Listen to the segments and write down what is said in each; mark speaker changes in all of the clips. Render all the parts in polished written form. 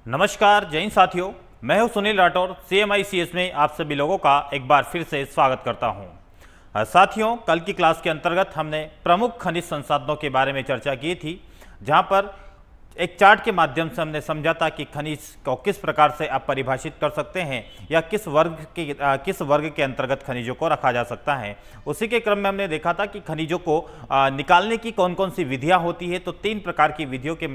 Speaker 1: नमस्कार जय हिंद साथियों, मैं हूं सुनील राठौर। CMICS में आप सभी लोगों का एक बार फिर से स्वागत करता हूं। साथियों, कल की क्लास के अंतर्गत हमने प्रमुख खनिज संसाधनों के बारे में चर्चा की थी, जहां पर एक चार्ट के माध्यम से हमने समझा था कि खनिज को किस प्रकार से आप परिभाषित कर सकते हैं या किस वर्ग के अंतर्गत खनिजों को रखा जा सकता है। उसी के क्रम में हमने देखा था कि खनिजों को निकालने की कौन कौन सी विधियां होती है। तो 3 प्रकार की विधियों के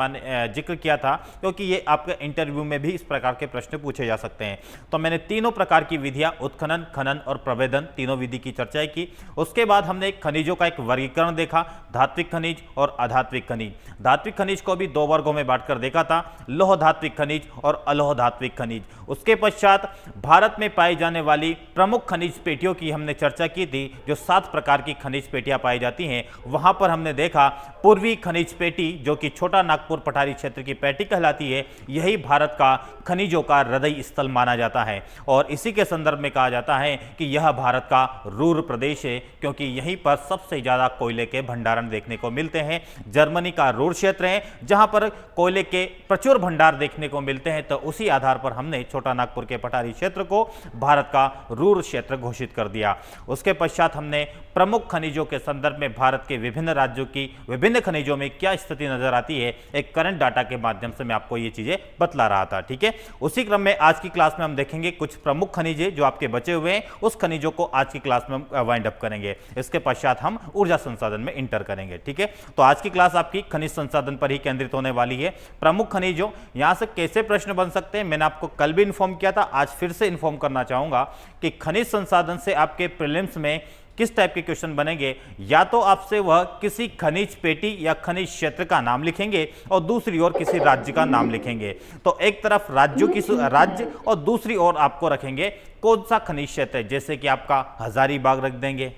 Speaker 1: जिक्र किया था, क्योंकि ये आपके इंटरव्यू में भी इस प्रकार के प्रश्न पूछे जा सकते हैं। तो मैंने तीनों प्रकार की विधियां, उत्खनन, खनन और प्रवेदन, तीनों विधि की चर्चा की। उसके बाद हमने खनिजों का एक वर्गीकरण देखा, धात्विक खनिज और अधात्विक खनिज। धात्विक खनिज को भी 2 वर्गों में बांटकर देखा था, लोह धात्विक खनिज और अलोह धात्विक खनिज। उसके पश्चात भारत में पाई जाने वाली प्रमुख खनिज पेटियों की हमने चर्चा की थी, जो 7 प्रकार की खनिज पेटियां पाई जाती हैं। वहां पर हमने देखा पूर्वी खनिज पेटी, जो कि छोटा नागपुर पठारी क्षेत्र की पेटी कहलाती है, यही भारत का खनिजों का हृदय स्थल माना जाता है। और इसी के संदर्भ में कहा जाता है कि यह भारत का रूर प्रदेश है, क्योंकि यहीं पर सबसे ज्यादा कोयले के भंडारण देखने को मिलते हैं। जर्मनी का रूर क्षेत्र है, जहां पर कोयले के प्रचुर भंडार देखने को मिलते हैं। तो उसी आधार पर हमने छोटा नागपुर के पठारी क्षेत्र को भारत का रूर क्षेत्र घोषित कर दिया। उसके पश्चात हमने प्रमुख खनिजों के संदर्भ में भारत के विभिन्न राज्यों की विभिन्न खनिजों में क्या स्थिति नजर आती है, एक करंट डाटा के माध्यम से मैं आपको ये चीजें बतला रहा था। ठीक है, उसी क्रम में आज की क्लास में हम देखेंगे कुछ प्रमुख खनिज जो आपके बचे हुए हैं, उस खनिजों को आज की क्लास में हम वाइंड अप करेंगे। इसके पश्चात हम ऊर्जा संसाधन में इंटर करेंगे। ठीक है, तो आज की क्लास आपकी खनिज संसाधन पर ही केंद्रित होने वाली है। प्रमुख खनिजों, यहां से कैसे प्रश्न बन सकते हैं मैंने आपको कल भी इन्फॉर्म किया था, आज फिर से इन्फॉर्म करना चाहूंगा कि खनिज संसाधन से आपके प्रीलिम्स में किस टाइप के क्वेश्चन बनेंगे। या तो आपसे वह किसी खनिज पेटी या खनिज क्षेत्र का नाम लिखेंगे और दूसरी ओर किसी राज्य का नाम लिखेंगे। तो एक तरफ राज्य और दूसरी ओर आपको रखेंगे कौन सा खनिज क्षेत्र है, जैसे कि आपका हजारीबाग रख देंगे,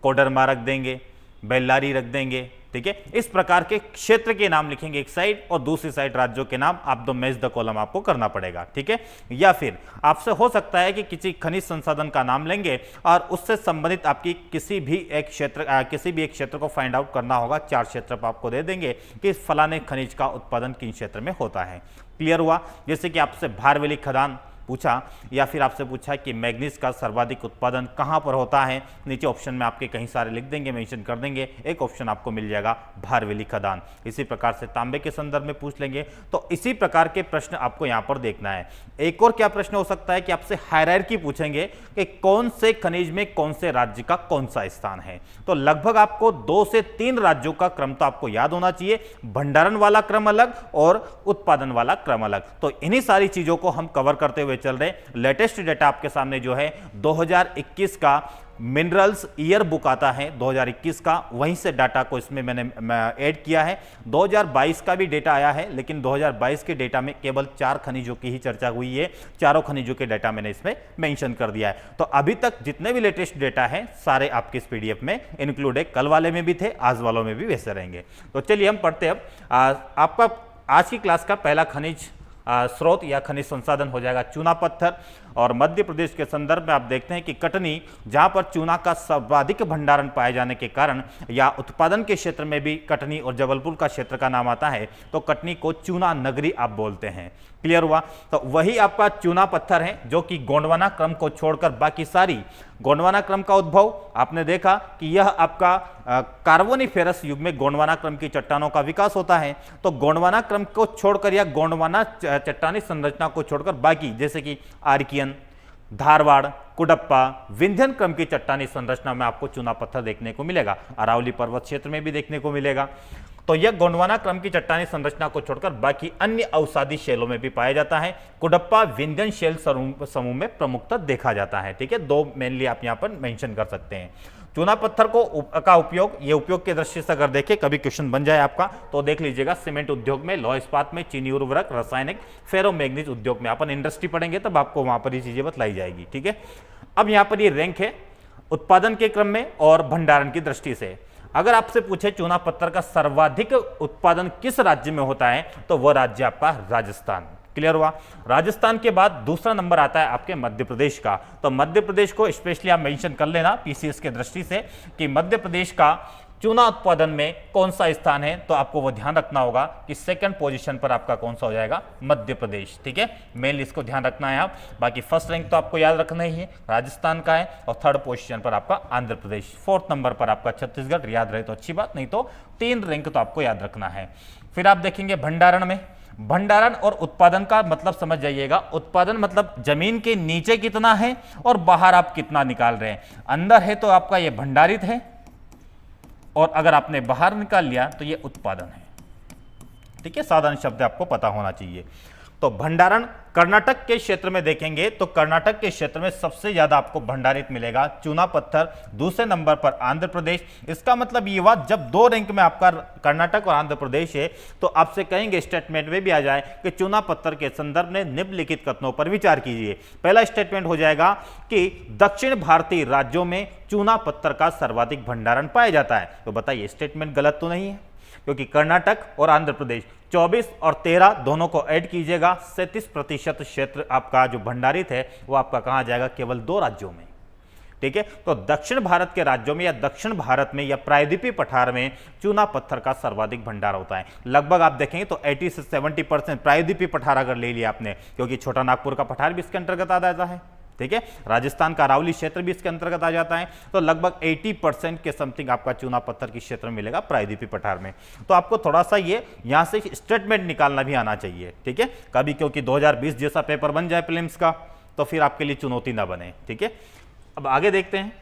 Speaker 1: कोडरमा रख देंगे, बेल्लारी रख देंगे। ठीक है, इस प्रकार के क्षेत्र के नाम लिखेंगे एक साइड, और दूसरी साइड राज्यों के नाम। आप दो मैच द कॉलम आपको करना पड़ेगा। ठीक है, या फिर आपसे हो सकता है कि किसी खनिज संसाधन का नाम लेंगे और उससे संबंधित आपकी किसी भी एक क्षेत्र को फाइंड आउट करना होगा। 4 क्षेत्र पर आपको दे देंगे कि फलाने खनिज का उत्पादन किन क्षेत्र में होता है। क्लियर हुआ? जैसे कि आपसे भारवेली खदान पूछा, या फिर आपसे पूछा कि मैग्नीज का सर्वाधिक उत्पादन कहां पर होता है। नीचे ऑप्शन में आपके कहीं सारे लिख देंगे, मेंशन कर देंगे, एक ऑप्शन आपको मिल जाएगा भारवेली खदान। इसी प्रकार से तांबे के संदर्भ में पूछ लेंगे। तो इसी प्रकार के प्रश्न आपको यहां पर देखना है। एक और क्या प्रश्न हो सकता है कि आपसे हायरार्की पूछेंगे कि कौन से खनिज में कौन से राज्य का कौन सा स्थान है। तो लगभग आपको 2 से 3 राज्यों का क्रम तो आपको याद होना चाहिए, भंडारण वाला क्रम अलग और उत्पादन वाला क्रम अलग। तो इन्हीं सारी चीजों को हम कवर करते हुए चल रहे। लेटेस्ट डेटा आपके सामने जो है 2021 का मिनरल्स ईयर बुक आता है 2021 का, वहीं से डाटा को इसमें मैंने ऐड किया है। 2022 का भी डेटा आया है, लेकिन 2022 के डेटा में केवल 4 खनिजों की ही चर्चा हुई है। चारों खनिजों के डेटा मैंने इसमें मेंशन कर दिया है। तो अभी तक जितने भी लेटेस्ट डेटा है सारे आपके इस पीडीएफ में इंक्लूड है। कल वाले में भी थे, आज वालों में भी वैसे रहेंगे। तो चलिए हम पढ़ते हैं। अब आपका आज की क्लास का पहला खनिज स्रोत या खनिज संसाधन हो जाएगा चूना पत्थर। और मध्य प्रदेश के संदर्भ में आप देखते हैं कि कटनी, जहां पर चूना का सर्वाधिक भंडारण पाए जाने के कारण या उत्पादन के क्षेत्र में भी कटनी और जबलपुर का क्षेत्र का नाम आता है, तो कटनी को चूना नगरी आप बोलते हैं। क्लियर हुआ? तो वही आपका चूना पत्थर है जो कि गोंडवाना क्रम को छोड़कर बाकी सारी, गोंडवाना क्रम का उद्भव आपने देखा कि यह आपका कार्बोनिफेरस युग में गोंडवाना क्रम की चट्टानों का विकास होता है। तो गोंडवाना क्रम को छोड़कर या गोंडवाना चट्टानी संरचना को छोड़कर बाकी, जैसे कि आर्कियन, धारवाड़, कुडप्पा, विंध्यन क्रम की चट्टानी संरचना में आपको चूना पत्थर देखने को मिलेगा। अरावली पर्वत क्षेत्र में भी देखने को मिलेगा। तो यह गोंडवाना क्रम की चट्टानी संरचना को छोड़कर बाकी अन्य अवसादी शैलों में भी पाया जाता है। कुडप्पा विंध्यन शैल समूह में प्रमुखतः देखा जाता है। ठीक है, 2 मेनली आप यहां पर मेंशन कर सकते हैं। चूना पत्थर का उपयोग, ये उपयोग के दृष्टि से अगर देखें, कभी क्वेश्चन बन जाए आपका तो देख लीजिएगा। सीमेंट उद्योग में, लौह इस्पात में, चीनी उर्वरक, रासायनिक, फेरोमैग्नीज उद्योग में। अपन इंडस्ट्री पढ़ेंगे तब आपको वहां पर ये चीजें बतलाई जाएगी। ठीक है, अब यहां पर ये रैंक है उत्पादन के क्रम में और भंडारण की दृष्टि से। अगर आपसे पूछे चूना पत्थर का सर्वाधिक उत्पादन किस राज्य में होता है, तो वह राज्य आपका राजस्थान। क्लियर हुआ? राजस्थान के बाद दूसरा नंबर आता है आपके मध्य प्रदेश का। तो मध्य प्रदेश को स्पेशली आप मेंशन कर लेना पीसीएस के दृष्टि से कि मध्य प्रदेश का चूना उत्पादन में कौन सा स्थान है, तो आपको वो ध्यान रखना होगा कि सेकंड पोजीशन पर आपका कौन सा हो जाएगा, मध्य प्रदेश। ठीक है, मेनली इसको ध्यान रखना है आप। बाकी फर्स्ट रैंक तो आपको याद रखना ही है, राजस्थान का है, और थर्ड पोजीशन पर आपका आंध्र प्रदेश, फोर्थ नंबर पर आपका छत्तीसगढ़। याद रहे तो अच्छी बात, नहीं तो 3 रैंक तो आपको याद रखना है। फिर आप देखेंगे भंडारण में, भंडारण और उत्पादन का मतलब समझ जाइएगा। उत्पादन मतलब जमीन के नीचे कितना है और बाहर आप कितना निकाल रहे हैं। अंदर है तो आपका ये भंडारित है, और अगर आपने बाहर निकाल लिया तो ये उत्पादन है। ठीक है, साधारण शब्द आपको पता होना चाहिए। तो भंडारण कर्नाटक के क्षेत्र में देखेंगे तो कर्नाटक के क्षेत्र में सबसे ज्यादा आपको भंडारित मिलेगा चूना पत्थर, दूसरे नंबर पर आंध्र प्रदेश। इसका मतलब ये हुआ जब 2 रैंक में आपका कर्नाटक और आंध्र प्रदेश है तो आपसे कहेंगे स्टेटमेंट में भी आ जाए कि चूना पत्थर के संदर्भ में निम्नलिखित कथनों पर विचार कीजिए। पहला स्टेटमेंट हो जाएगा कि दक्षिण भारतीय राज्यों में चूना पत्थर का सर्वाधिक भंडारण पाया जाता है। तो बताइए स्टेटमेंट गलत तो नहीं है, क्योंकि कर्नाटक और आंध्र प्रदेश 24 और 13 दोनों को ऐड कीजिएगा, 37% क्षेत्र आपका जो भंडारित है वो आपका कहां जाएगा, केवल 2 राज्यों में। ठीक है, तो दक्षिण भारत के राज्यों में या दक्षिण भारत में या प्रायद्वीपीय पठार में चूना पत्थर का सर्वाधिक भंडार होता है। लगभग आप देखेंगे तो 80 से 70% प्रायद्वीपीय पठार अगर ले लिया आपने, क्योंकि छोटा नागपुर का पठार भी इसके अंतर्गत आ जाता है। ठीक है, राजस्थान का अरावली क्षेत्र भी इसके अंतर्गत आ जाता है। तो लगभग 80% के समथिंग आपका चूना पत्थर की क्षेत्र मिलेगा प्रायद्वीपीय पठार में। तो आपको थोड़ा सा ये यहां से स्टेटमेंट निकालना भी आना चाहिए। ठीक है, कभी क्योंकि 2020 जैसा पेपर बन जाए प्रीलिम्स का तो फिर आपके लिए चुनौती ना बने। ठीक है, अब आगे देखते हैं।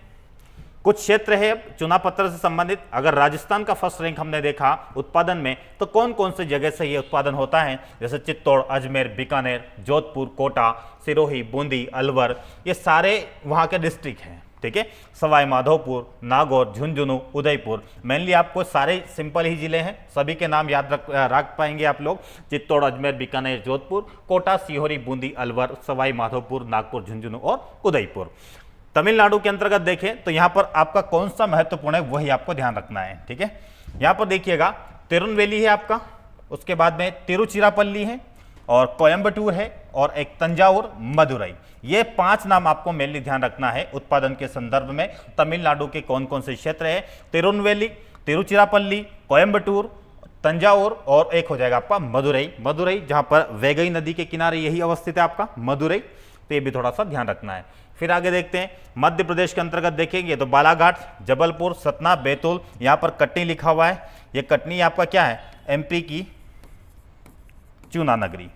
Speaker 1: कुछ क्षेत्र है चूना पत्थर से संबंधित। अगर राजस्थान का फर्स्ट रैंक हमने देखा उत्पादन में, तो कौन कौन से जगह से ये उत्पादन होता है, जैसे चित्तौड़, अजमेर, बीकानेर, जोधपुर, कोटा, सिरोही, बूंदी, अलवर, ये सारे वहाँ के डिस्ट्रिक्ट हैं। ठीक है, सवाई माधोपुर, नागौर, झुंझुनू, उदयपुर, मेनली आपको सारे सिंपल ही जिले हैं, सभी के नाम याद रख पाएंगे आप लोग। चित्तौड़, अजमेर, बीकानेर, जोधपुर, कोटा, सीहोरी, बूंदी, अलवर, सवाई माधोपुर, नागपुर, झुंझुनू और उदयपुर। तमिलनाडु के अंतर्गत देखें तो यहां पर आपका कौन सा महत्वपूर्ण है वही आपको ध्यान रखना है। ठीक है, यहां पर देखिएगा तिरुनेलवेली है आपका, उसके बाद में तिरुचिरापल्ली है और कोयंबटूर है और एक तंजावुर, मदुरई। ये 5 नाम आपको मेनली ध्यान रखना है उत्पादन के संदर्भ में। तमिलनाडु के कौन कौन से क्षेत्र है, तिरुनेलवेली, तिरुचिरापल्ली, कोयंबटूर, तंजावुर और एक हो जाएगा आपका मदुरई। मदुरई जहां पर वैगई नदी के किनारे यही अवस्थित है आपका मदुरई, तो ये भी थोड़ा सा ध्यान रखना है। फिर आगे देखते हैं, मध्य प्रदेश के अंतर्गत देखेंगे तो बालाघाट, जबलपुर, सतना, बैतूल, यहां पर कटनी लिखा हुआ है। ये कटनी आपका क्या है, एमपी की चूना नगरी,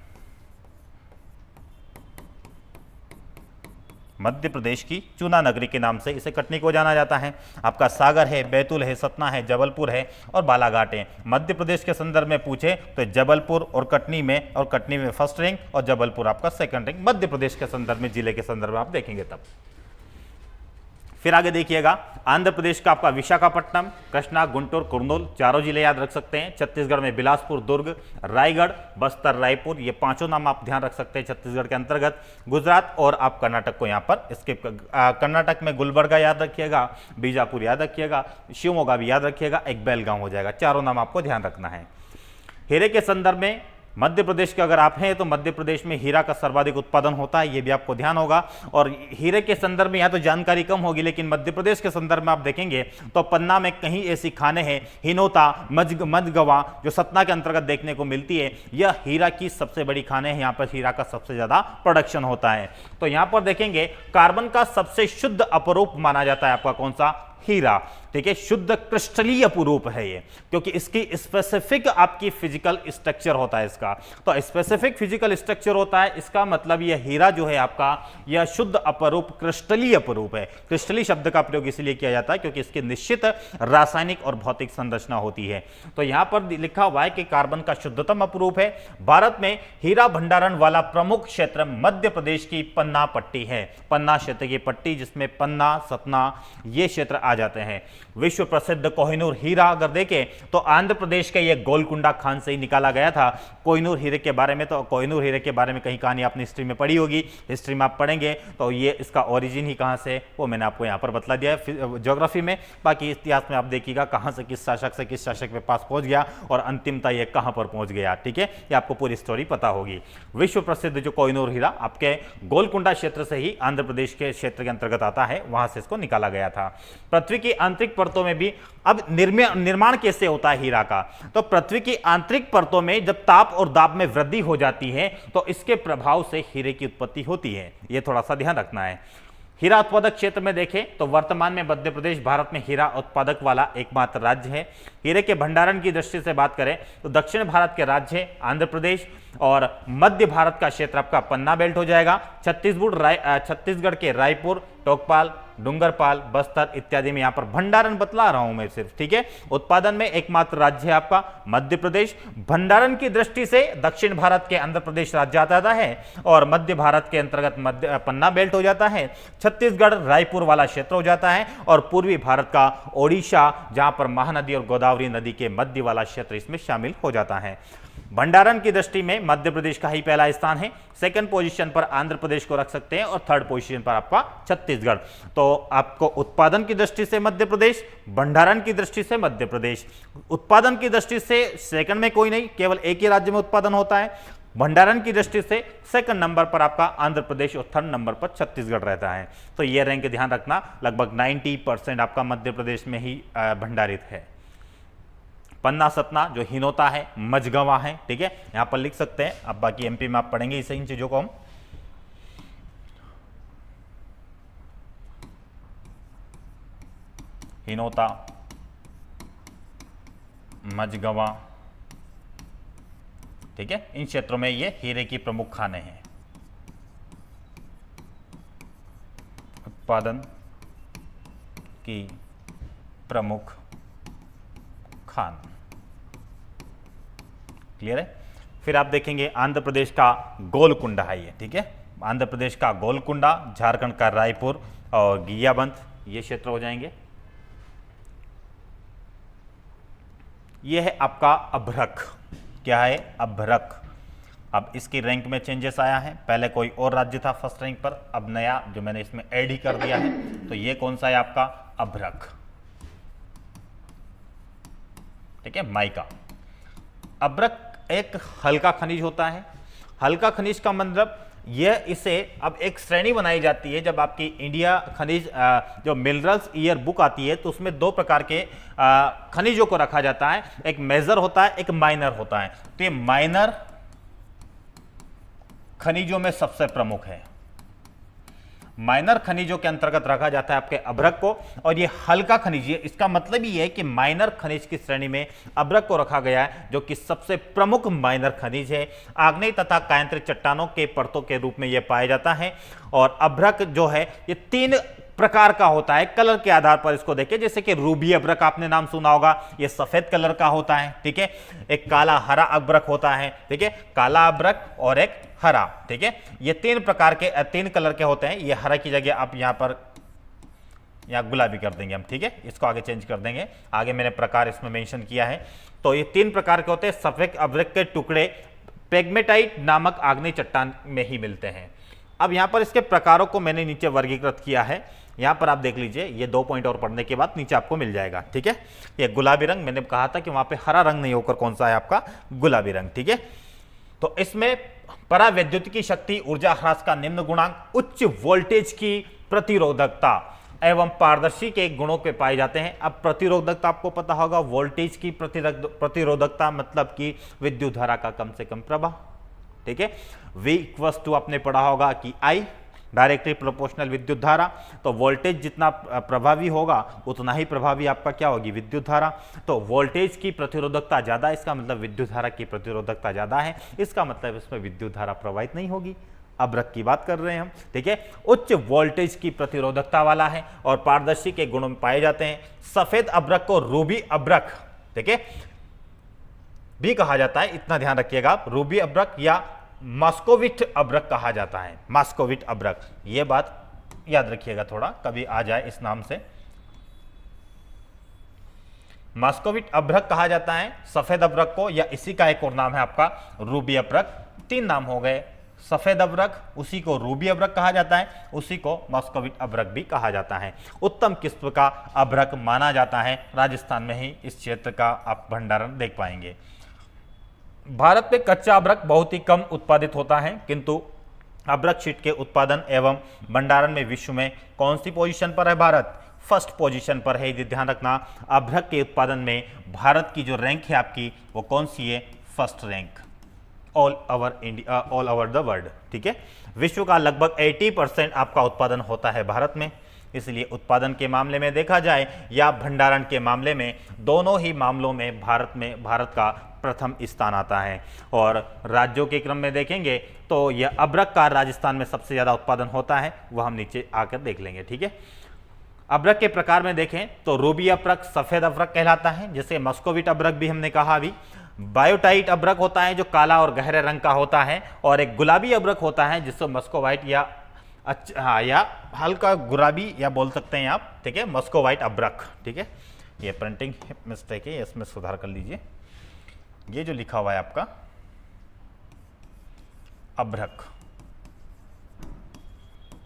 Speaker 1: मध्य प्रदेश की चूना नगरी के नाम से इसे कटनी को जाना जाता है। आपका सागर है, बैतूल है, सतना है, जबलपुर है और बालाघाट है। मध्य प्रदेश के संदर्भ में पूछे तो जबलपुर और कटनी में फर्स्ट रैंक और जबलपुर आपका सेकंड रैंक मध्य प्रदेश के संदर्भ में, जिले के संदर्भ में आप देखेंगे तब। फिर आगे देखिएगा, आंध्र प्रदेश का आपका विशाखापट्टनम, कृष्णा, गुंटूर, कुर्नूल, चारों जिले याद रख सकते हैं। छत्तीसगढ़ में बिलासपुर, दुर्ग, रायगढ़, बस्तर, रायपुर, ये 5 नाम आप ध्यान रख सकते हैं छत्तीसगढ़ के अंतर्गत। गुजरात और आप कर्नाटक को यहाँ पर स्किप कर्नाटक में गुलबर्गा याद रखिएगा, बीजापुर याद रखिएगा, शिवमोगा भी याद रखिएगा, एक बेलगांव हो जाएगा। 4 नाम आपको ध्यान रखना है। हीरे के संदर्भ में मध्य प्रदेश के अगर आप हैं तो मध्य प्रदेश में हीरा का सर्वाधिक उत्पादन होता है, ये भी आपको ध्यान होगा। और हीरे के संदर्भ में यहाँ तो जानकारी कम होगी, लेकिन मध्य प्रदेश के संदर्भ में आप देखेंगे तो पन्ना में कहीं ऐसी खाने हैं, हिनोता, मझगवा, जो सतना के अंतर्गत देखने को मिलती है, यह हीरा की सबसे बड़ी खाने हैं। यहाँ पर हीरा का सबसे ज्यादा प्रोडक्शन होता है। तो यहाँ पर देखेंगे कार्बन का सबसे शुद्ध अपरूप माना जाता है आपका कौन सा, हीरा। ठीक है, शुद्ध क्रिस्टलीय अपरूप है ये, क्योंकि इसकी स्पेसिफिक आपकी फिजिकल स्ट्रक्चर होता है इसका। तो स्पेसिफिक फिजिकल स्ट्रक्चर होता है, इसका मतलब यह हीरा जो है आपका, यह शुद्ध अपरूप क्रिस्टलीय अपरूप है। क्रिस्टलीय शब्द का प्रयोग इसलिए किया जाता है क्योंकि इसकी निश्चित रासायनिक और भौतिक संरचना होती है। तो यहां पर लिखा हुआ है कि कार्बन का शुद्धतम अपरूप है। भारत में हीरा भंडारण वाला प्रमुख क्षेत्र मध्य प्रदेश की पन्ना पट्टी है। पन्ना क्षेत्र की पट्टी, जिसमें पन्ना, सतना ये क्षेत्र आ जाते हैं। विश्व प्रसिद्ध कोहिनूर हीरा अगर देखें तो आंध्र प्रदेश के ये गोलकुंडा खान से ही निकाला गया था। कोहिनूर हीरे के बारे में, तो कोहिनूर हीरे के बारे में कहीं कहानी आपने हिस्ट्री में पढ़ी होगी, हिस्ट्री में आप पढ़ेंगे तो ये इसका ओरिजिन ही कहां से, वो मैंने आपको यहां पर बतला दिया है ज्योग्राफी में। बाकी इतिहास में आप देखिएगा कहां से किस शासक के पास पहुंच गया और अंतिमता ये कहां पर पहुंच गया। ठीक है, ये आपको पूरी स्टोरी पता होगी। विश्व प्रसिद्ध जो कोहिनूर हीरा आपके गोलकुंडा क्षेत्र से ही आंध्र प्रदेश के क्षेत्र के अंतर्गत आता है, वहां से इसको निकाला गया था। पृथ्वी की आंतरिक आंतरिक परतों में भी अब निर्माण कैसे होता है हीरा का, तो पृथ्वी की आंतरिक परतों में जब ताप और दाब में वृद्धि हो जाती है तो इसके प्रभाव से हीरे की उत्पत्ति होती है। यह थोड़ा सा ध्यान रखना है। हीरा उत्पादक क्षेत्र में देखें तो वर्तमान में मध्य प्रदेश भारत में हीरा उत्पादक वाला एकमात्र राज्य है। हीरे के भंडारण की दृष्टि से बात करें तो दक्षिण भारत के राज्य आंध्र प्रदेश और मध्य भारत का क्षेत्र आपका पन्ना बेल्ट हो जाएगा। छत्तीसगढ़ के रायपुर, टोकपाल, डूंगरपाल, बस्तर इत्यादि में यहां पर भंडारण बतला रहा हूं मैं सिर्फ, ठीक है। उत्पादन में एकमात्र राज्य है आपका मध्य प्रदेश। भंडारण की दृष्टि से दक्षिण भारत के आंध्र प्रदेश राज्य आता है और मध्य भारत के अंतर्गत मध्य पन्ना बेल्ट हो जाता है। छत्तीसगढ़ रायपुर वाला क्षेत्र हो जाता है और पूर्वी भारत का ओडिशा, जहां पर महानदी और गोदावरी नदी के मध्य वाला क्षेत्र इसमें शामिल हो जाता है। भंडारण की दृष्टि में मध्य प्रदेश का ही पहला स्थान है। सेकंड पोजीशन पर आंध्र प्रदेश को रख सकते हैं और थर्ड पोजीशन पर आपका छत्तीसगढ़। तो आपको उत्पादन की दृष्टि से मध्य प्रदेश, भंडारण की दृष्टि से मध्य प्रदेश। उत्पादन की दृष्टि से सेकंड में कोई नहीं, केवल एक ही राज्य में उत्पादन होता है। भंडारण की दृष्टि से सेकंड नंबर पर आपका आंध्र प्रदेश और थर्ड नंबर पर छत्तीसगढ़ रहता है। तो यह रैंक ध्यान रखना, लगभग 90% आपका मध्य प्रदेश में ही भंडारित है। पन्ना सतना जो हिनोता है, मझगवा है, ठीक है, यहां पर लिख सकते हैं। अब बाकी एमपी में आप पढ़ेंगे इसे, इन चीजों को हम। हिनोता, मझगवा, ठीक है, इन क्षेत्रों में ये हीरे की प्रमुख खानें हैं। उत्पादन की प्रमुख खान, क्लियर है। फिर आप देखेंगे आंध्र प्रदेश का गोलकुंडा है ये, ठीक है, आंध्र प्रदेश का गोलकुंडा, झारखंड का रायपुर और गियाबंद ये क्षेत्र हो जाएंगे। ये है आपका अभ्रक, क्या है, अभ्रक। अब इसकी रैंक में चेंजेस आया है, पहले कोई और राज्य था फर्स्ट रैंक पर, अब नया जो मैंने इसमें ऐड ही कर दिया है। तो ये कौन सा है आपका, अभ्रक, ठीक है, माइका। अभ्रक एक हल्का खनिज होता है। हल्का खनिज का मतलब यह, इसे अब एक श्रेणी बनाई जाती है जब आपकी इंडिया खनिज जो मिनरल्स ईयर बुक आती है तो उसमें दो प्रकार के खनिजों को रखा जाता है, एक मेजर होता है, एक माइनर होता है। तो ये माइनर खनिजों में सबसे प्रमुख है, माइनर खनिजों के अंतर्गत रखा जाता है आपके अभ्रक को। और ये हल्का खनिज है, इसका मतलब ये है कि माइनर खनिज की श्रेणी में अभ्रक को रखा गया है, जो कि सबसे प्रमुख माइनर खनिज है। आग्नेय तथा कायांतरित चट्टानों के परतों के रूप में यह पाया जाता है। और अभ्रक जो है ये 3 प्रकार का होता है, कलर के आधार पर इसको देखें। जैसे कि रूबी अभ्रक आपने नाम सुना होगा, ये सफेद कलर का होता है, ठीक है। एक काला हरा अभ्रक होता है, ठीक है, काला अभ्रक और एक हरा, ठीक है। ये 3 प्रकार के 3 कलर के होते हैं। ये हरा की जगह आप यहां पर गुलाबी कर देंगे हम, ठीक है, इसको आगे चेंज कर देंगे। आगे मैंने प्रकार इसमें मेंशन किया है। तो ये 3 प्रकार के होते हैं। सफेद अभ्रक के टुकड़े पेग्मेटाइट नामक आग्नेय चट्टान में ही मिलते हैं। अब यहां पर इसके प्रकारों को मैंने नीचे वर्गीकृत किया है, यहां पर आप देख लीजिए। ये 2 पॉइंट और पढ़ने के बाद नीचे आपको मिल जाएगा, ठीक है। ये गुलाबी रंग, मैंने कहा था कि वहां पे हरा रंग नहीं होकर कौन सा है आपका, गुलाबी रंग, ठीक है। तो इसमें परावैद्युतिकी शक्ति, ऊर्जा ह्रास का निम्न गुणांक, उच्च वोल्टेज की प्रतिरोधकता एवं पारदर्शी के गुणों के पाए जाते हैं। अब प्रतिरोधकता आपको पता होगा, वोल्टेज की प्रतिरोधकता मतलब कि विद्युत धारा का कम से कम प्रवाह, ठीक है। V आपने पढ़ा होगा कि I डायरेक्टली प्रोपोर्शनल विद्युत धारा। तो वोल्टेज जितना प्रभावी होगा उतना ही प्रभावी आपका क्या होगी, विद्युत धारा। तो वोल्टेज की प्रतिरोधकता ज्यादा, इसका मतलब विद्युत धारा की प्रतिरोधकता ज्यादा है, इसका मतलब इसमें विद्युत धारा प्रवाहित नहीं होगी। अभ्रक की बात कर रहे हैं हम, ठीक है। उच्च वोल्टेज की प्रतिरोधकता वाला है और पारदर्शी के गुणों में पाए जाते हैं। सफेद अभ्रक को रूबी अभ्रक, ठीक है, भी कहा जाता है, इतना ध्यान रखिएगा। रूबी अभ्रक या मॉस्कोविट अभ्रक कहा जाता है, मॉस्कोविट अभ्रक, यह बात याद रखिएगा, थोड़ा कभी आ जाए इस नाम से। मॉस्कोविट अभ्रक कहा जाता है सफेद अभ्रक को, या इसी का एक और नाम है आपका रूबी अभ्रक। 3 नाम हो गए, सफेद अभ्रक, उसी को रूबी अभ्रक कहा जाता है, उसी को मॉस्कोविट अभ्रक भी कहा जाता है। उत्तम किस्म का अभ्रक माना जाता है, राजस्थान में ही इस क्षेत्र का आप भंडारण देख पाएंगे। भारत में कच्चा अभ्रक बहुत ही कम उत्पादित होता है, किंतु अभ्रक शीट के उत्पादन एवं भंडारण में विश्व में कौन सी पोजीशन पर है भारत, फर्स्ट पोजीशन पर है। ये ध्यान रखना, अभ्रक के उत्पादन में भारत की जो रैंक है आपकी वो कौन सी है? First rank all over the world. ठीक है, विश्व का लगभग 80% आपका उत्पादन होता है भारत में, इसलिए उत्पादन के मामले में देखा जाए या भंडारण के मामले में, दोनों ही मामलों में भारत का प्रथम स्थान आता है। और राज्यों के क्रम में देखेंगे तो यह अभ्रक का राजस्थान में सबसे ज़्यादा उत्पादन होता है, वह हम नीचे आकर देख लेंगे। ठीक है, अभ्रक के प्रकार में देखें तो रूबी अभ्रक सफ़ेद अभ्रक कहलाता है, जिसे मस्कोविट अभ्रक भी हमने कहा अभी। बायोटाइट अभ्रक होता है जो काला और गहरे रंग का होता है, और एक गुलाबी अभ्रक होता है जिसको मस्कोवाइट या हल्का गुलाबी या बोल सकते हैं आप। ठीक है, मस्कोवाइट अभ्रक। ठीक है, ये प्रिंटिंग मिस्टेक है, इसमें सुधार कर लीजिए। ये जो लिखा हुआ है आपका अभ्रक,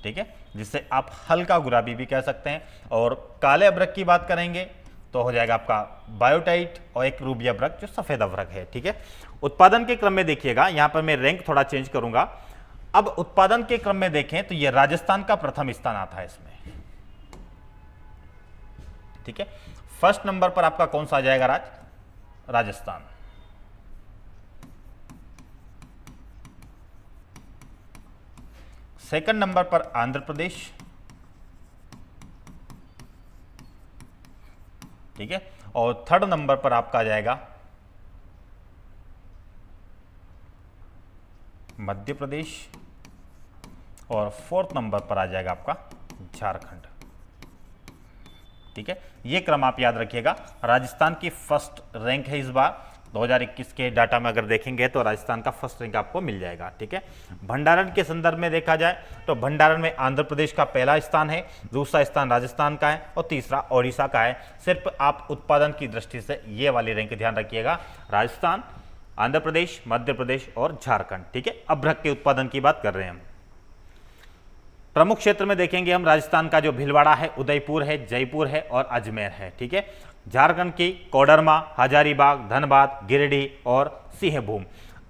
Speaker 1: ठीक है, जिसे आप हल्का गुलाबी भी कह सकते हैं। और काले अभ्रक की बात करेंगे तो हो जाएगा आपका बायोटाइट, और एक रूबी अभ्रक जो सफेद अभ्रक है। ठीक है, उत्पादन के क्रम में देखिएगा, यहां पर मैं रैंक थोड़ा चेंज करूंगा। अब उत्पादन के क्रम में देखें तो यह राजस्थान का प्रथम स्थान आता है इसमें। ठीक है, फर्स्ट नंबर पर आपका कौन सा आ जाएगा? राजस्थान। सेकंड नंबर पर आंध्र प्रदेश। ठीक है, और थर्ड नंबर पर आपका आ जाएगा मध्य प्रदेश, और फोर्थ नंबर पर आ जाएगा आपका झारखंड। ठीक है, ये क्रम आप याद रखिएगा। राजस्थान की फर्स्ट रैंक है इस बार 2021 के डाटा में अगर देखेंगे तो राजस्थान का फर्स्ट रैंक आपको मिल जाएगा। ठीक है, भंडारण के संदर्भ में देखा जाए तो भंडारण में आंध्र प्रदेश का पहला स्थान है, दूसरा स्थान राजस्थान का है, और तीसरा ओडिशा का है। सिर्फ आप उत्पादन की दृष्टि से ये वाली रैंक ध्यान रखिएगा, राजस्थान, आंध्र प्रदेश, मध्य प्रदेश और झारखंड। ठीक है, अभ्रक के उत्पादन की बात कर रहे हैं हम। प्रमुख क्षेत्र में देखेंगे हम, राजस्थान का जो भीलवाड़ा है, उदयपुर है, जयपुर है और अजमेर है। ठीक है, झारखंड की कोडरमा, हजारीबाग, धनबाद, गिरिडीह और सिंहभूम।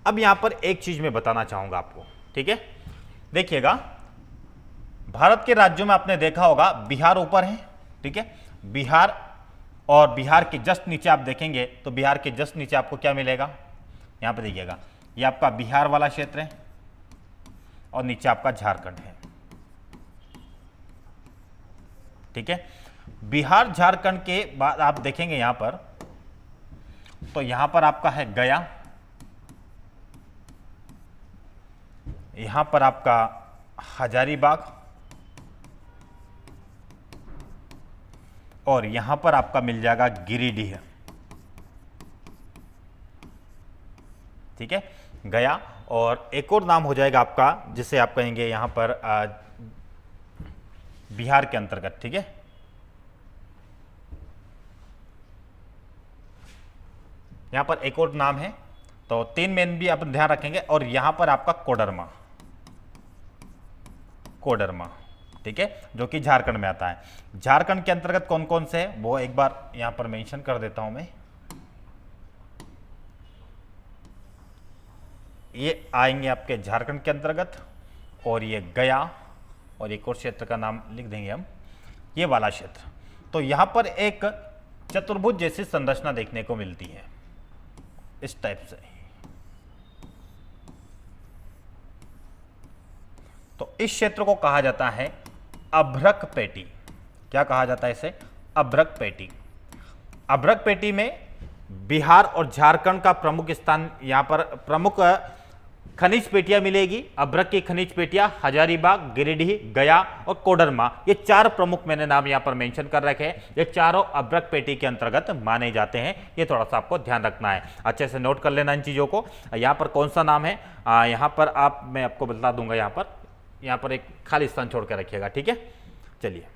Speaker 1: अब यहां पर एक चीज मैं बताना चाहूंगा आपको। ठीक है, देखिएगा, भारत के राज्यों में आपने देखा होगा बिहार ऊपर है। ठीक है, बिहार, और बिहार के जस्ट नीचे आप देखेंगे तो बिहार के जस्ट नीचे आपको क्या मिलेगा? यहां पर देखिएगा, ये आपका बिहार वाला क्षेत्र है और नीचे आपका झारखंड है। ठीक है, बिहार झारखंड के बाद आप देखेंगे यहां पर, तो यहां पर आपका है गया, यहां पर आपका हजारीबाग, और यहां पर आपका मिल जाएगा गिरिडीह। ठीक है, गया, और एक और नाम हो जाएगा आपका जिसे आप कहेंगे यहां पर बिहार के अंतर्गत। ठीक है, यहां पर एक और नाम है, तो तीन मेन भी आप ध्यान रखेंगे। और यहां पर आपका कोडरमा, ठीक है, जो कि झारखंड में आता है। झारखंड के अंतर्गत कौन कौन से है वो एक बार यहां पर मेंशन कर देता हूं मैं। ये आएंगे आपके झारखंड के अंतर्गत, और ये गया, और एक और क्षेत्र का नाम लिख देंगे हम, ये वाला क्षेत्र। तो यहां पर एक चतुर्भुज जैसी संरचना देखने को मिलती है इस टाइप से। तो इस क्षेत्र को कहा जाता है अभ्रक पेटी। क्या कहा जाता है इसे? अभ्रक पेटी। अभ्रक पेटी में बिहार और झारखंड का प्रमुख स्थान, यहां पर प्रमुख खनिज पेटियां मिलेगी। अभ्रक की खनिज पेटियां हजारीबाग, गिरिडीह, गया और कोडरमा, ये चार प्रमुख मैंने नाम यहां पर मेंशन कर रखे हैं। ये चारों अभ्रक पेटी के अंतर्गत माने जाते हैं, ये थोड़ा सा आपको ध्यान रखना है, अच्छे से नोट कर लेना इन चीजों को। यहां पर कौन सा नाम है यहां पर मैं आपको बता दूंगा। यहां पर एक खाली स्थान छोड़ कर रखिएगा। ठीक है, चलिए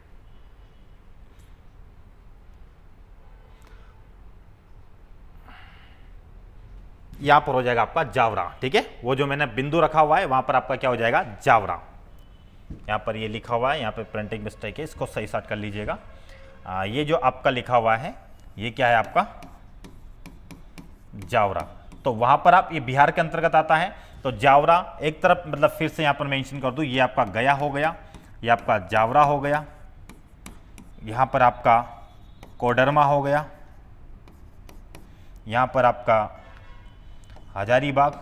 Speaker 1: यहां पर हो जाएगा आपका जावरा। ठीक है, वो जो मैंने बिंदु रखा हुआ है वहां पर आपका क्या हो जाएगा? जावरा। यहां पर ये लिखा हुआ है, यहां पे प्रिंटिंग मिस्टेक है, इसको सही साट कर लीजिएगा। ये जो आपका लिखा हुआ है ये क्या है? आपका जावरा। तो वहां पर आप, ये बिहार के अंतर्गत आता है, तो जावरा एक तरफ, मतलब फिर से यहां पर मेंशन कर दूं, ये आपका गया हो गया, ये आपका जावरा हो गया, यहाँ पर आपका कोडरमा हो गया, यहाँ पर आपका हजारीबाग,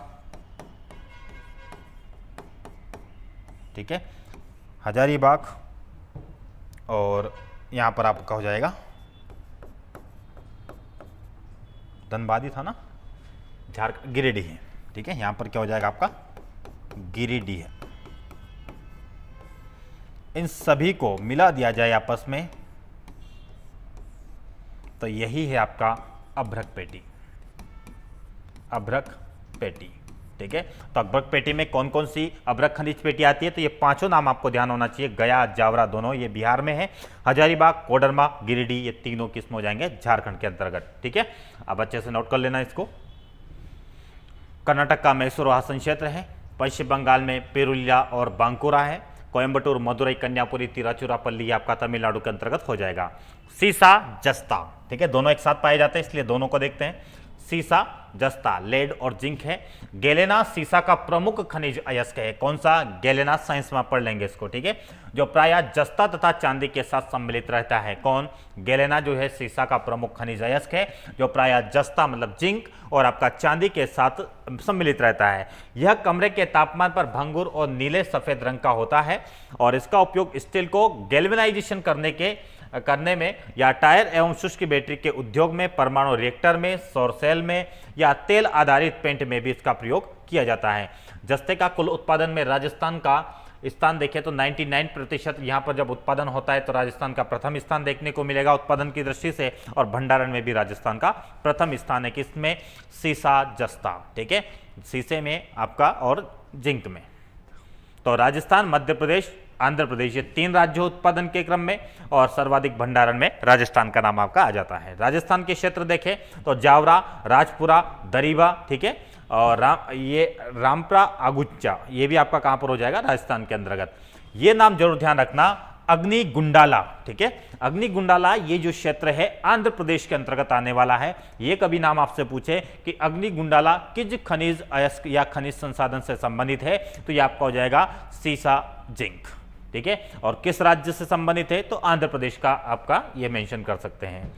Speaker 1: ठीक है, हजारीबाग, और यहाँ पर आपका हो जाएगा धनबाद था ना, झारखंड, गिरिडीह है, ठीक है, यहाँ पर क्या हो जाएगा आपका गिरिडीह। इन सभी को मिला दिया जाए आपस में तो यही है आपका अभ्रक पेटी, अभ्रक पेटी, ठीक है। तो अभ्रक पेटी में कौन कौन सी अभ्रक खनिज पेटी आती है, तो ये पांचों नाम आपको ध्यान होना चाहिए। गया, जावरा दोनों ये बिहार में है, हजारीबाग, कोडरमा, गिरिडीह ये तीनों किस्म हो जाएंगे झारखंड के अंतर्गत, ठीक है। अब अच्छे से नोट कर लेना इसको। कर्नाटक का मैसूर आसन क्षेत्र है, पश्चिम बंगाल में पेरुलिया और बांकुरा है, कोयम्बटूर, मदुरई, कन्याकुमारी, तिरुचिरापल्ली आपका तमिलनाडु के अंतर्गत हो जाएगा। सीसा, जस्ता, ठीक है, दोनों एक साथ पाए जाते हैं इसलिए दोनों को देखते हैं। सीसा, जस्ता लेड और जिंक है। गैलेना सीसा का प्रमुख खनिज अयस्क है। कौन सा? गैलेना, साइंस में पढ़ लेंगे इसको, ठीक है, जो प्रायः जस्ता तथा चांदी के साथ सम्मिलित रहता है। कौन? गैलेना जो है सीसा का प्रमुख खनिज अयस्क है, जो प्रायः जस्ता मतलब जिंक और आपका चांदी के साथ सम्मिलित रहता है। यह कमरे के तापमान पर भंगुर और नीले सफेद रंग का होता है और इसका उपयोग स्टील को गैल्वेनाइजेशन करने में या टायर एवं शुष्क बैटरी के उद्योग में, परमाणु रिएक्टर में, सौर सेल में या तेल आधारित पेंट में भी इसका प्रयोग किया जाता है। जस्ते का कुल उत्पादन में राजस्थान का स्थान देखें तो 99% यहाँ पर जब उत्पादन होता है तो राजस्थान का प्रथम स्थान देखने को मिलेगा उत्पादन की दृष्टि से, और भंडारण में भी राजस्थान का प्रथम स्थान है। किसमें? सीसा, जस्ता, ठीक है, सीसे में आपका और जिंक में। तो राजस्थान, मध्य प्रदेश, आंध्र प्रदेश ये तीन राज्य उत्पादन के क्रम में, और सर्वाधिक भंडारण में राजस्थान का नाम आपका आ जाता है। राजस्थान के क्षेत्र देखें तो जावरा, राजपुरा, दरीबा, ठीक है, और रामपुरा, आगुच्चा ये भी आपका कहां पर हो जाएगा? राजस्थान के अंतर्गत। ये नाम जरूर ध्यान रखना, अग्निगुंडाला, ठीक है, अग्निगुंडाला ये जो क्षेत्र है आंध्र प्रदेश के अंतर्गत आने वाला है। ये कभी नाम आपसे पूछे कि अग्निगुंडाला किस खनिज अयस्क या खनिज संसाधन से संबंधित है, तो ये आपका हो जाएगा सीसा, जिंक, ठीक है, और किस राज्य से संबंधित है तो आंध्र प्रदेश का आपका ये मेंशन कर सकते हैं।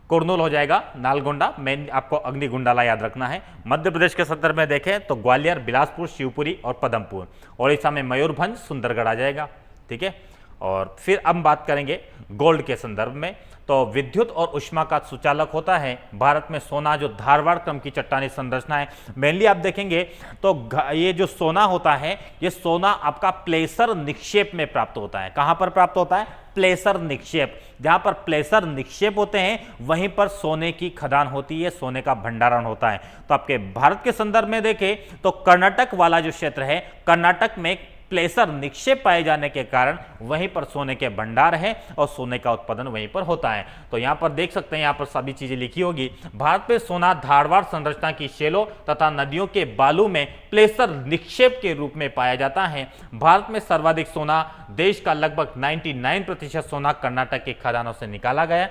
Speaker 1: कुर्नूल हो जाएगा, नालगोंडा, मेन आपको अग्निगुंडाला याद रखना है। मध्य प्रदेश के संदर्भ में देखें तो ग्वालियर, बिलासपुर, शिवपुरी और पदमपुर। ओडिशा में मयूरभंज, सुंदरगढ़ आ जाएगा, ठीक है। और फिर अब बात करेंगे गोल्ड के संदर्भ में, तो विद्युत और ऊष्मा का सुचालक होता है भारत में सोना, जो धारवाड़ क्रम की चट्टानी संरचना है। मेनली आप देखेंगे तो ये जो सोना होता है, ये सोना आपका प्लेसर निक्षेप में प्राप्त होता है। कहां पर प्राप्त होता है? प्लेसर निक्षेप। जहां पर प्लेसर निक्षेप होते हैं वहीं पर सोने की खदान होती है, सोने का भंडारण होता है। तो आपके भारत के संदर्भ में देखें तो कर्नाटक वाला जो क्षेत्र है, कर्नाटक में प्लेसर निक्षेप पाए जाने के कारण वहीं पर सोने के भंडार है और सोने का उत्पादन वहीं पर होता है। तो यहां पर देख सकते हैं, यहां पर सभी चीजें लिखी होगी। भारत में सोना धारवाड़ संरचना की शेलों तथा नदियों के बालू में प्लेसर निक्षेप के रूप में पाया जाता है। भारत में सर्वाधिक सोना, देश का लगभग 99% सोना कर्नाटक के खदानों से निकाला गया,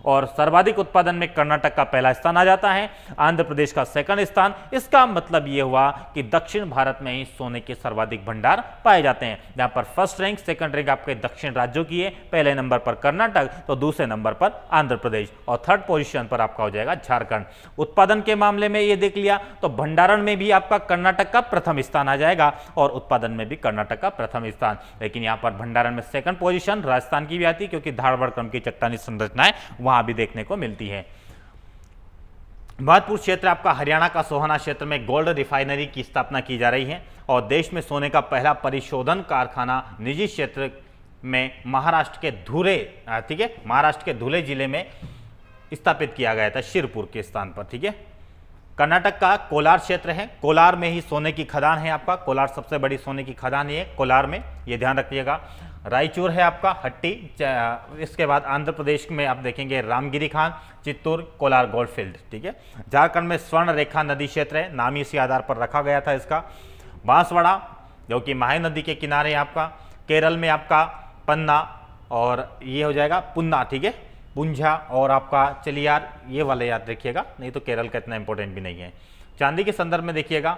Speaker 1: और सर्वाधिक उत्पादन में कर्नाटक का पहला स्थान आ जाता है, आंध्र प्रदेश का सेकंड स्थान। इसका मतलब यह हुआ कि दक्षिण भारत में ही सोने के सर्वाधिक भंडार पाए जाते हैं, जहां पर फर्स्ट रैंक, सेकंड रैंक आपके दक्षिण राज्यों की है, पहले नंबर पर कर्नाटक तो दूसरे नंबर पर आंध्र प्रदेश, और थर्ड पोजीशन पर आपका हो जाएगा झारखंड। उत्पादन के मामले में ये देख लिया तो भंडारण में भी आपका कर्नाटक का प्रथम स्थान आ जाएगा और उत्पादन में भी कर्नाटक का प्रथम स्थान, लेकिन यहां पर भंडारण में सेकंड पोजीशन राजस्थान की भी आती है, क्योंकि धारवाड़ क्रम की चट्टानी संरचनाएं वहां भी देखने को मिलती है। महत्वपूर्ण क्षेत्र आपका हरियाणा का सोहाना क्षेत्र में गोल्ड रिफाइनरी की स्थापना की जा रही है, और देश में सोने का पहला परिशोधन कारखाना निजी क्षेत्र में महाराष्ट्र के धुले, ठीक है, महाराष्ट्र के धुले जिले में स्थापित किया गया था, शिरपुर के स्थान पर, ठीक है। कर्नाटक का कोलार क्षेत्र है, कोलार में ही सोने की खदान है आपका, कोलार सबसे बड़ी सोने की खदान है कोलार में, ये ध्यान रखिएगा। रायचूर है आपका, हट्टी, इसके बाद आंध्र प्रदेश में आप देखेंगे रामगिरी खान, चित्तूर, कोलार गोल्डफील्ड, ठीक है। झारखंड में स्वर्ण रेखा नदी क्षेत्र है, नाम इसी आधार पर रखा गया था इसका। बांसवाड़ा जो कि माही नदी के किनारे है आपका। केरल में आपका पन्ना, और ये हो जाएगा पुन्ना, ठीक है, पुंझा, और आपका चलियार, ये वाले याद रखिएगा, नहीं तो केरल का इतना इंपॉर्टेंट भी नहीं है। चांदी के संदर्भ में देखिएगा,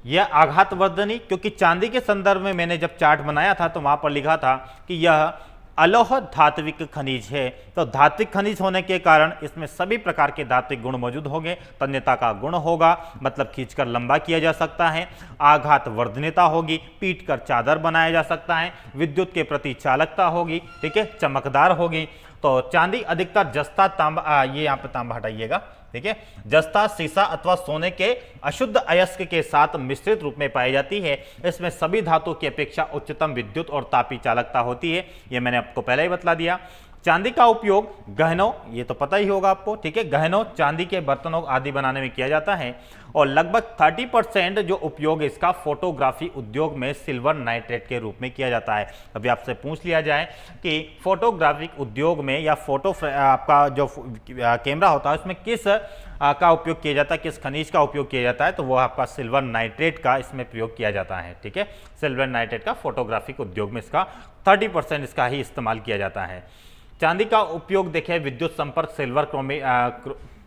Speaker 1: यह आघातवर्धनी, क्योंकि चांदी के संदर्भ में मैंने जब चार्ट बनाया था तो वहां पर लिखा था कि यह अलोह धात्विक खनिज है। तो धात्विक खनिज होने के कारण इसमें सभी प्रकार के धात्विक गुण मौजूद होंगे। तन्यता का गुण होगा, मतलब खींचकर लंबा किया जा सकता है। आघात वर्धनीयता होगी, पीट कर चादर बनाया जा सकता है। विद्युत के प्रति चालकता होगी, ठीक है, चमकदार होगी। तो चांदी अधिकतर जस्ता, तांबा, ये यहाँ पे तांबा हटाइएगा, ठीक है, जस्ता, सीसा अथवा सोने के अशुद्ध अयस्क के साथ मिश्रित रूप में पाई जाती है। इसमें सभी धातु की अपेक्षा उच्चतम विद्युत और तापी चालकता होती है, ये मैंने आपको पहले ही बतला दिया। चांदी का उपयोग गहनों, ये तो पता ही होगा आपको, ठीक है, गहनों, चांदी के बर्तनों आदि बनाने में किया जाता है। और लगभग 30% जो उपयोग इसका फोटोग्राफी उद्योग में सिल्वर नाइट्रेट के रूप में किया जाता है। अभी आपसे पूछ लिया जाए कि फोटोग्राफिक उद्योग में या आपका जो कैमरा होता है उसमें किस का उपयोग किया जाता है, किस खनिज का उपयोग किया जाता है, तो वो आपका सिल्वर नाइट्रेट का इसमें प्रयोग किया जाता है, ठीक है। सिल्वर नाइट्रेट का फोटोग्राफिक उद्योग में इसका 30% इसका ही इस्तेमाल किया जाता है। चांदी का उपयोग देखें विद्युत संपर्क, सिल्वर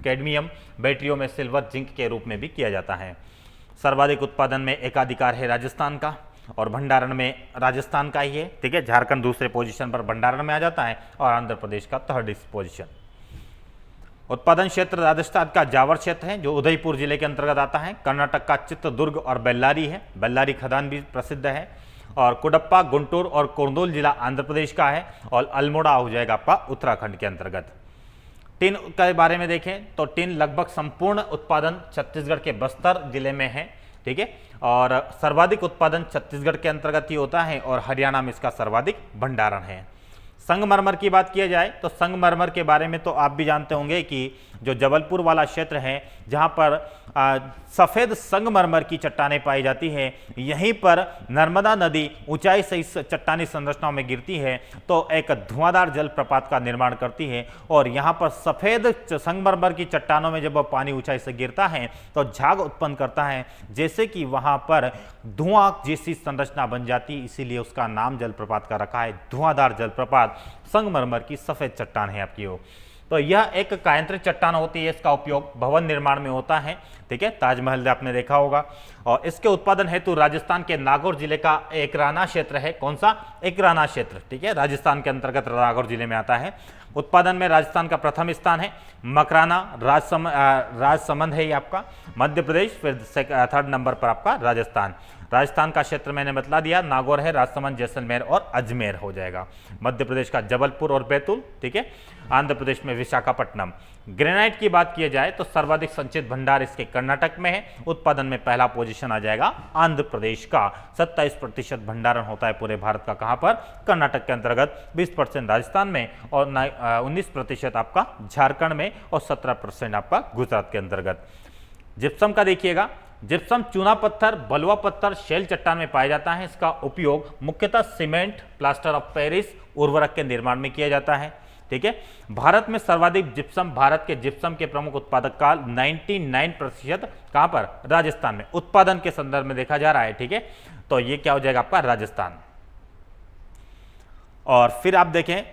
Speaker 1: कैडमियम बैटरियों में सिल्वर जिंक के रूप में भी किया जाता है। सर्वाधिक उत्पादन में एकाधिकार है राजस्थान का, और भंडारण में राजस्थान का ही है, ठीक है। झारखंड दूसरे पोजीशन पर भंडारण में आ जाता है और आंध्र प्रदेश का 3rd पोजीशन। उत्पादन क्षेत्र राजस्थान का जावर क्षेत्र है जो उदयपुर जिले के अंतर्गत आता है। कर्नाटक का चित्रदुर्ग और बेल्लारी है, बेल्लारी खदान भी प्रसिद्ध है। और कुडप्पा, गुंटूर और कुर्नूल जिला आंध्र प्रदेश का है, और अल्मोड़ा हो जाएगा आपका उत्तराखंड के अंतर्गत। टिन के बारे में देखें तो टिन लगभग संपूर्ण उत्पादन छत्तीसगढ़ के बस्तर जिले में है, ठीक है। और सर्वाधिक उत्पादन छत्तीसगढ़ के अंतर्गत ही होता है, और हरियाणा में इसका सर्वाधिक भंडारण है। संगमरमर की बात किया जाए तो संगमरमर के बारे में तो आप भी जानते होंगे कि जो जबलपुर वाला क्षेत्र है जहाँ पर सफ़ेद संगमरमर की चट्टानें पाई जाती है, यहीं पर नर्मदा नदी ऊंचाई से इस चट्टानी संरचनाओं में गिरती है तो एक धुआंधार जलप्रपात का निर्माण करती है। और यहाँ पर सफ़ेद संगमरमर की चट्टानों में जब पानी ऊंचाई से गिरता है तो झाग उत्पन्न करता है, जैसे कि वहाँ पर धुआं जैसी संरचना बन जाती, इसीलिए उसका नाम जलप्रपात का रखा है, धुआंधार जलप्रपात। संगमरमर की सफ़ेद चट्टान है आपकी वो। तो यह एक कायंत्रिक चट्टान होती है, इसका उपयोग भवन निर्माण में होता है, ठीक है। ताजमहल आपने देखा होगा। और इसके उत्पादन हेतु राजस्थान के नागौर जिले का एकराना क्षेत्र है। कौन सा? एकराना क्षेत्र, ठीक है, राजस्थान के अंतर्गत नागौर जिले में आता है। उत्पादन में राजस्थान का प्रथम स्थान है। मकराना, राजसमंद है ये आपका मध्य प्रदेश, फिर 3rd नंबर पर आपका राजस्थान। राजस्थान का क्षेत्र मैंने बतला दिया, नागौर है, राजसमंद, जैसलमेर और अजमेर हो जाएगा। मध्य प्रदेश का जबलपुर और बैतूल, ठीक है। आंध्र प्रदेश में विशाखापट्टनम। ग्रेनाइट की बात की जाए तो सर्वाधिक संचित भंडार इसके कर्नाटक में है। उत्पादन में पहला पोजीशन आ जाएगा आंध्र प्रदेश का। 27% भंडारण होता है पूरे भारत का, कहां पर? कर्नाटक के अंतर्गत। 20% राजस्थान में और 19% आपका झारखंड में और 17% आपका गुजरात के अंतर्गत। जिप्सम का देखिएगा, जिप्सम चूना पत्थर, बलुआ पत्थर, शैल चट्टान में पाया जाता है। इसका उपयोग मुख्यतः सीमेंट, प्लास्टर ऑफ पेरिस, उर्वरक के निर्माण में किया जाता है, ठीक है। भारत में सर्वाधिक जिप्सम, भारत के जिप्सम के प्रमुख उत्पादक का 99% कहां पर? राजस्थान में। उत्पादन के संदर्भ में देखा जा रहा है, ठीक है। तो ये क्या हो जाएगा आपका? राजस्थान। और फिर आप देखें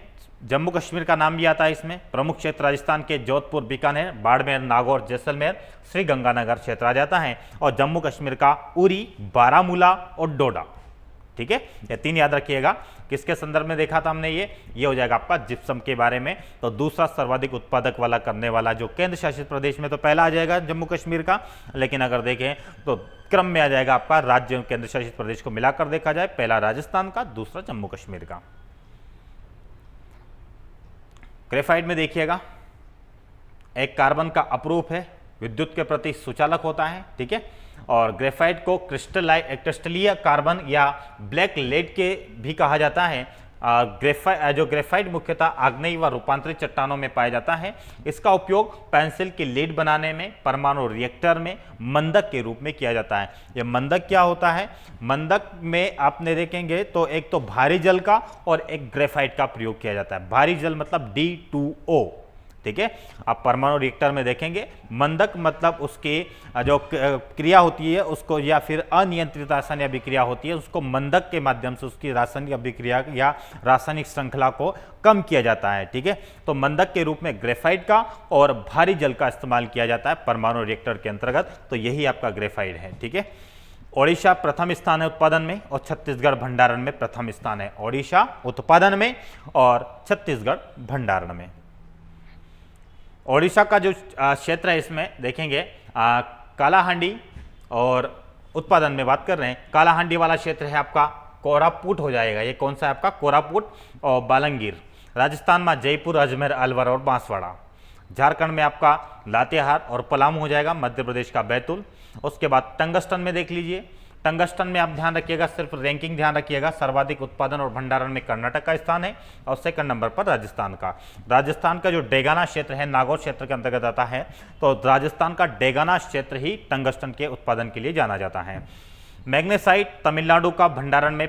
Speaker 1: जम्मू कश्मीर का नाम भी आता है इसमें। प्रमुख क्षेत्र राजस्थान के जोधपुर, बीकानेर, बाड़मेर, नागौर, जैसलमेर, श्री गंगानगर क्षेत्र आ जाता है। और जम्मू कश्मीर का उरी, बारामूला और डोडा, ठीक है। ये 3 याद रखिएगा। किसके संदर्भ में देखा था हमने? ये हो जाएगा आपका जिप्सम के बारे में। तो दूसरा सर्वाधिक उत्पादक वाला करने वाला जो केंद्र शासित प्रदेश में तो पहला आ जाएगा जम्मू कश्मीर का, लेकिन अगर देखें तो क्रम में आ जाएगा आपका राज्य केंद्र शासित प्रदेश को मिलाकर देखा जाए, पहला राजस्थान का, दूसरा जम्मू कश्मीर का। ग्रेफाइट में देखिएगा, एक कार्बन का अपरूप है, विद्युत के प्रति सुचालक होता है, ठीक है। और ग्रेफाइट को क्रिस्टलीय कार्बन या ब्लैक लेड के भी कहा जाता है। ग्रेफाइट मुख्यतः आग्नेय व रूपांतरित चट्टानों में पाया जाता है। इसका उपयोग पेंसिल की लीड बनाने में, परमाणु रिएक्टर में मंदक के रूप में किया जाता है। यह मंदक क्या होता है? मंदक में आपने देखेंगे तो एक तो भारी जल का और एक ग्रेफाइट का प्रयोग किया जाता है। भारी जल मतलब D2O, ठीक है। आप परमाणु रिएक्टर में देखेंगे, मंदक मतलब उसकी जो क्रिया होती है उसको, या फिर अनियंत्रित रासायनिक अभिक्रिया होती है उसको मंदक के माध्यम से उसकी रासायनिक अभिक्रिया या रासायनिक श्रृंखला को कम किया जाता है, ठीक है। तो मंदक के रूप में ग्रेफाइट का और भारी जल का इस्तेमाल किया जाता है परमाणु रिएक्टर के अंतर्गत। तो यही आपका ग्रेफाइट है, ठीक है। ओडिशा प्रथम स्थान है उत्पादन में और छत्तीसगढ़ भंडारण में प्रथम स्थान है। ओडिशा उत्पादन में और छत्तीसगढ़ भंडारण में। ओडिशा का जो क्षेत्र है इसमें देखेंगे कालाहांडी, और उत्पादन में बात कर रहे हैं, कालाहांडी वाला क्षेत्र है आपका कोरापुट हो जाएगा। ये कौन सा है आपका? कोरापुट और बालंगीर। राजस्थान में जयपुर, अजमेर, अलवर और बांसवाड़ा। झारखंड में आपका लातेहार और पलामू हो जाएगा। मध्य प्रदेश का बैतूल। उसके बाद टंगस्टन में देख लीजिए, टंगस्टन में आप ध्यान रखिएगा, सिर्फ रैंकिंग ध्यान रखिएगा, सर्वाधिक उत्पादन और भंडारण में कर्नाटक का स्थान है और सेकंड नंबर पर राजस्थान का। राजस्थान का जो डेगाना क्षेत्र है नागौर क्षेत्र के अंतर्गत आता है, तो राजस्थान का डेगाना क्षेत्र ही टंगस्टन के उत्पादन के लिए जाना जाता है। मैग्नेसाइट तमिलनाडु का भंडारण में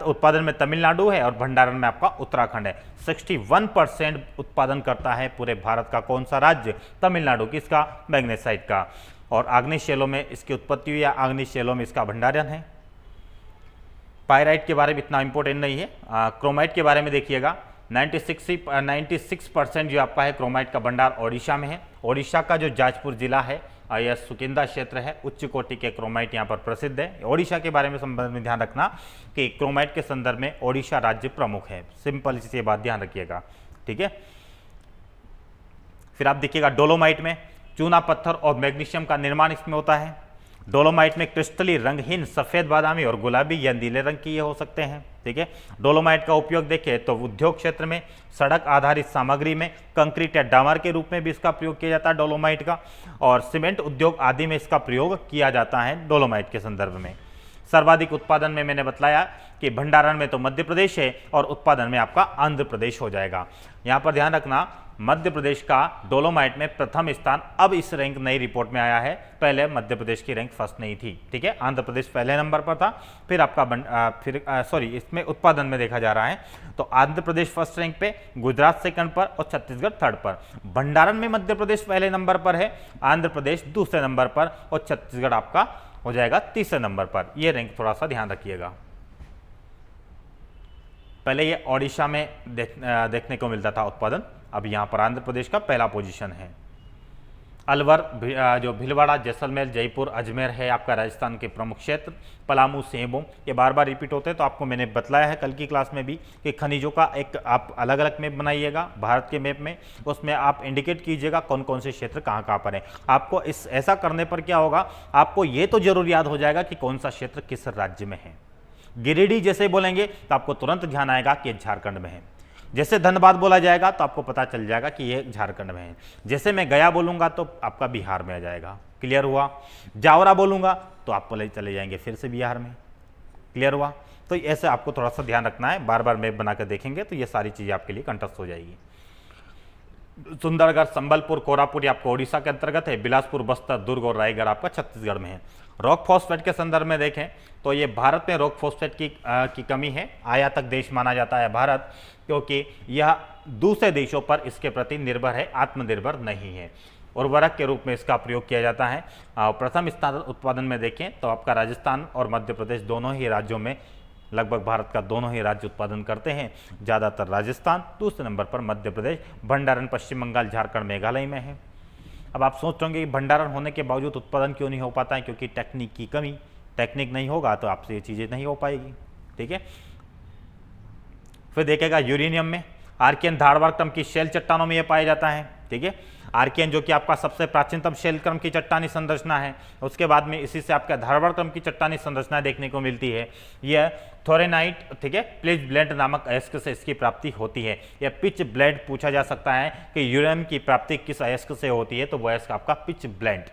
Speaker 1: उत्पादन में तमिलनाडु है और भंडारण में आपका उत्तराखंड है। 61% उत्पादन करता है पूरे भारत का कौन सा राज्य? तमिलनाडु। किसका? मैग्नेसाइट का। और आग्नेय शैलों में इसकी उत्पत्ति हुई या आग्नेय शैलों में इसका भंडारण है। पायराइट के बारे में इतना इंपॉर्टेंट नहीं है। क्रोमाइट के बारे में देखिएगा, 96% जो आपका है क्रोमाइट का भंडार ओडिशा में है। ओडिशा का जो जाजपुर जिला है यह सुकिंदा क्षेत्र है, उच्च कोटि के क्रोमाइट यहाँ पर प्रसिद्ध है। ओडिशा के बारे में संबंध में ध्यान रखना कि क्रोमाइट के संदर्भ में ओडिशा राज्य प्रमुख है। सिंपल सी बात ध्यान रखिएगा, ठीक है। फिर आप देखिएगा डोलोमाइट में चूना पत्थर और मैग्नीशियम का निर्माण इसमें होता है। डोलोमाइट में क्रिस्टली रंगहीन सफेद बादामी और गुलाबी या नीले रंग की ये हो सकते हैं, ठीक है। डोलोमाइट का उपयोग देखें तो उद्योग क्षेत्र में, सड़क आधारित सामग्री में, कंक्रीट या डामर के रूप में भी इसका प्रयोग किया जाता है डोलोमाइट का, और सीमेंट उद्योग आदि में इसका प्रयोग किया जाता है डोलोमाइट के संदर्भ में। सर्वाधिक उत्पादन में मैंने बताया कि भंडारण में तो मध्य प्रदेश है और उत्पादन में आपका आंध्र प्रदेश हो जाएगा। यहाँ पर ध्यान रखना, मध्य प्रदेश का डोलोमाइट में प्रथम स्थान अब इस रैंक नई रिपोर्ट में आया है, पहले मध्य प्रदेश की रैंक फर्स्ट नहीं थी, ठीक है। आंध्र प्रदेश पहले नंबर पर था, फिर आपका इसमें उत्पादन में देखा जा रहा है तो आंध्र प्रदेश फर्स्ट रैंक पे, गुजरात सेकंड पर और छत्तीसगढ़ थर्ड पर। भंडारण में मध्य प्रदेश पहले नंबर पर है, आंध्र प्रदेश दूसरे नंबर पर और छत्तीसगढ़ आपका हो जाएगा तीसरे नंबर पर। यह रैंक थोड़ा सा ध्यान रखिएगा। पहले ये ओडिशा में देखने को मिलता था उत्पादन, अब यहाँ पर आंध्र प्रदेश का पहला पोजीशन है। अलवर जो भीलवाड़ा, जैसलमेर, जयपुर, अजमेर है आपका राजस्थान के प्रमुख क्षेत्र। पलामू, सिंहभूम, ये बार बार रिपीट होते हैं तो आपको मैंने बताया है कल की क्लास में भी कि खनिजों का एक आप अलग अलग मैप बनाइएगा भारत के मैप में, उसमें आप इंडिकेट कीजिएगा कौन कौन से क्षेत्र कहाँ कहाँ पर है। आपको ऐसा करने पर क्या होगा, आपको ये तो जरूर याद हो जाएगा कि कौन सा क्षेत्र किस राज्य में है। गिरिडीह जैसे बोलेंगे तो आपको तुरंत ध्यान आएगा कि झारखंड में है। जैसे धनबाद बोला जाएगा तो आपको पता चल जाएगा कि ये झारखंड में है। जैसे मैं गया बोलूंगा तो आपका बिहार में आ जाएगा। क्लियर हुआ? जावरा बोलूंगा तो आप चले जाएंगे फिर से बिहार में। क्लियर हुआ? तो ऐसे आपको थोड़ा सा ध्यान रखना है, बार बार मैप बनाकर देखेंगे तो ये सारी चीज़ें आपके लिए कंठस्थ हो जाएगी। सुंदरगढ़, संबलपुर, कोरापुट आपको ओडिशा के अंतर्गत है। बिलासपुर, बस्तर, दुर्ग और रायगढ़ आपका छत्तीसगढ़ में है। रॉक फॉस्फेट के संदर्भ में देखें तो ये भारत में रॉक फॉस्फेट की कमी है। आयातक देश माना जाता है भारत, क्योंकि यह दूसरे देशों पर इसके प्रति निर्भर है, आत्मनिर्भर नहीं है। उर्वरक के रूप में इसका प्रयोग किया जाता है। प्रथम स्थान उत्पादन में देखें तो आपका राजस्थान और मध्य प्रदेश दोनों ही राज्यों में, लगभग भारत का दोनों ही राज्य उत्पादन करते हैं। ज़्यादातर राजस्थान, दूसरे नंबर पर मध्य प्रदेश, भंडारण पश्चिम बंगाल, झारखंड, मेघालय में है। अब आप सोच रहे होंगे कि भंडारण होने के बावजूद उत्पादन क्यों नहीं हो पाता है, क्योंकि टेक्निक की कमी। टेक्निक नहीं होगा तो आपसे ये चीज़ें नहीं हो पाएगी, ठीक है। फिर देखेगा यूरेनियम में आर्कियन धारवाड़ क्रम की शैल चट्टानों में यह पाया जाता है, ठीक है। आर्कियन जो कि आपका सबसे प्राचीनतम शैल क्रम की चट्टानी संरचना है, उसके बाद में इसी से आपका धारवाड़ क्रम की चट्टानी संरचना देखने को मिलती है। यह थोरेनाइट, ठीक है, पिच ब्लेंड नामक अयस्क से इसकी प्राप्ति होती है। यह पिच ब्लेंड पूछा जा सकता है कि यूरेनियम की प्राप्ति किस अयस्क से होती है, तो वह अयस्क आपका पिच ब्लेंड।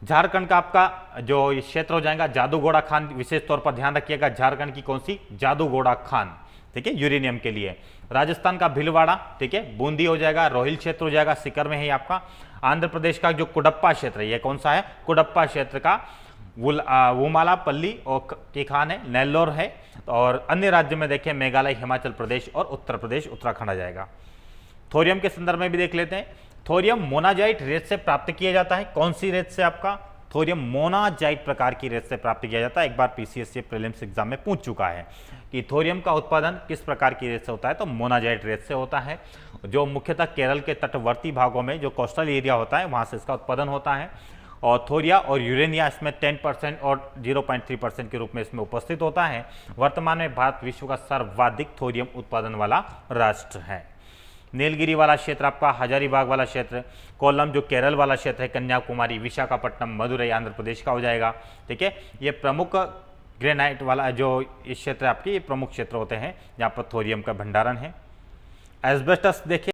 Speaker 1: झारखंड का आपका जो ये क्षेत्र हो जाएगा जादूगोड़ा खान, विशेष तौर पर ध्यान रखिएगा झारखंड की कौन सी, जादूगोड़ा खान, ठीक है, यूरेनियम के लिए। राजस्थान का भीलवाड़ा, ठीक है, बूंदी हो जाएगा, रोहिल क्षेत्र हो जाएगा, सीकर में है आपका। आंध्र प्रदेश का जो कुडप्पा क्षेत्र है, ये कौन सा है, कुडप्पा क्षेत्र का वुमालापल्ली और की खान है, नेल्लोर है। और अन्य राज्य में देखें मेघालय, हिमाचल प्रदेश और उत्तर प्रदेश, उत्तराखंड आ जाएगा। थोरियम के संदर्भ में भी देख लेते हैं। थोरियम मोनाजाइट रेत से प्राप्त किया जाता है। कौन सी रेत से? आपका थोरियम मोनाजाइट प्रकार की रेत से प्राप्त किया जाता है। एक बार पीसीएससी प्रीलिम्स एग्जाम में पूछ चुका है कि थोरियम का उत्पादन किस प्रकार की रेत से होता है, तो मोनाजाइट रेत से होता है, जो मुख्यतः केरल के तटवर्ती भागों में जो कोस्टल एरिया होता है वहां से इसका उत्पादन होता है। और थोरिया और यूरेनिया इसमें 10% और 0.3% के रूप में इसमें उपस्थित होता है। वर्तमान में भारत विश्व का सर्वाधिक थोरियम उत्पादन वाला राष्ट्र है। नीलगिरी वाला क्षेत्र आपका, हजारीबाग वाला क्षेत्र, कोल्लम जो केरल वाला क्षेत्र है, कन्याकुमारी, विशाखापट्टनम, मदुरई आंध्र प्रदेश का हो जाएगा। ठीक है, ये प्रमुख ग्रेनाइट वाला जो इस क्षेत्र आपके ये प्रमुख क्षेत्र होते हैं जहाँ पर थोरियम का भंडारण है। एस्बेस्टस देखिए